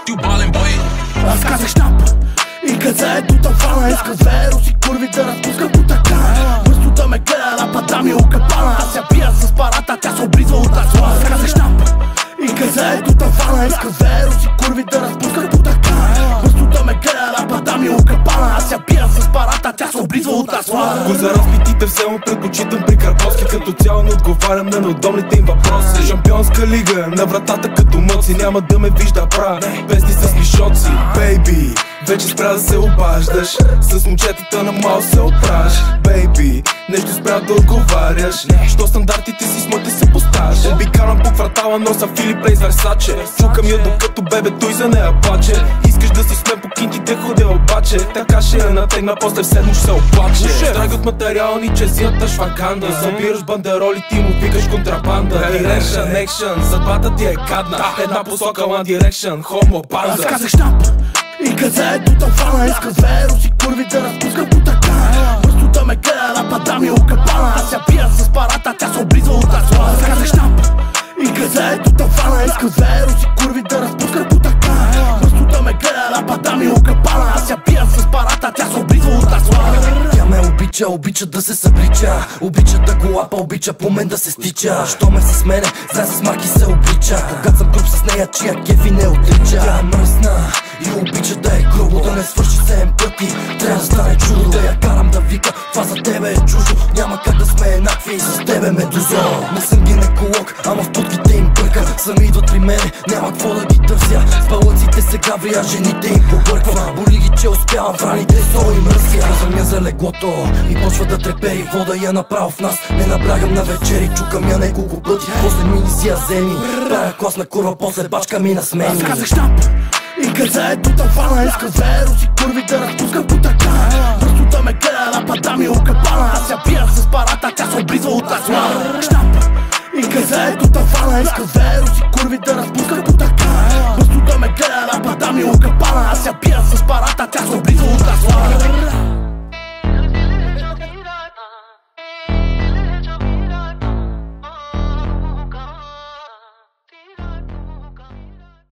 ти бален бой. Аз казах щап и газето там фана. Иска веро си курви да разпуска по така. Вместо да ме гледа рапата ми окапана. Аз я пия с парата, тя се облизва от азла. Аз казах щап и газето там фана. Иска веро си курви да разпуска по така. Вместо да ме гледа рапата ми окапана. Аз я пия с парата, тя се облизва от азла. Го за разпитите все му предпочитам при Карповски. Като цяло не отговарям на неудобните им въпроси. Шампионска лига на вратата като мъци. Няма да ме вижда прав, песни с мишоци. Бейби, вече спря да се обаждаш. С момчетата на мал се оправиш. Бейби, нещо спря да отговаряш. Що стандартите си с моите се поставяш. Обикарам по квартала, носа Филип Плейс Версаче. Чукам я докато бебето и за нея плаче. Искаш да си с мен по кинтите ходя обаче. Така ще я натегна, после в седмо ще се оплаче. Трагат материални, чезията шваканда. Събираш бандероли, ти му викаш контрабанда. Дирекшън, екшън, съдбата ти е гадна. Една посока, one direction, хомо, банда. Аз казах щап и газето там фана. Иска веро си курви да разпуска по така. Вместо да ме гледа рапата ми окапана. Аз я пия с парата, тя се облизва от азла. Аз казах щап и газето там фана. Иска веро си курви да разпуска по така. Вместо да ме гледа рапата ми окапана. Аз я пия с парата, тя се облизва от азла. Тя ме обича, обича да се съблича. Обича да го лапа, обича по мен да се стича. Що ме с мене, знае с марки се облича. Когато съм груб с нея, чия кефи не отрича. Тя е мръсна и обича да е грубо. Да не свърши 7 пъти, трябва да стане чудо. Да я карам да вика, това за тебе е чуждо. Няма как да сме еднакви и с тебе медузо. Не съм гинеколог, ама в путките им бърка. Сами идват при мене, няма какво да ги търся. С балъците се гаври, а жените им побърква. Боли ги, че успявам в раните, сол и мръся. Казвам я за леглото и почва да трепери. Вода я направо в нас, не наблягам на вечери. Чукам я неколко пъти, после мини си я земи. Правя класна курва, после бачка ми на смени. Аз казах щап и газето там фана. Иска веро си курви да разпуска по така. Вместо да ме гледа рапата ми окапана. Аз я пия с парата, тя се облизва от азла. Щап и газето там фана. Иска веро си курви да разпуска по така. Вместо да ме гледа рапата ми окапана. Аз я пия с парата, тя се облизва от азла.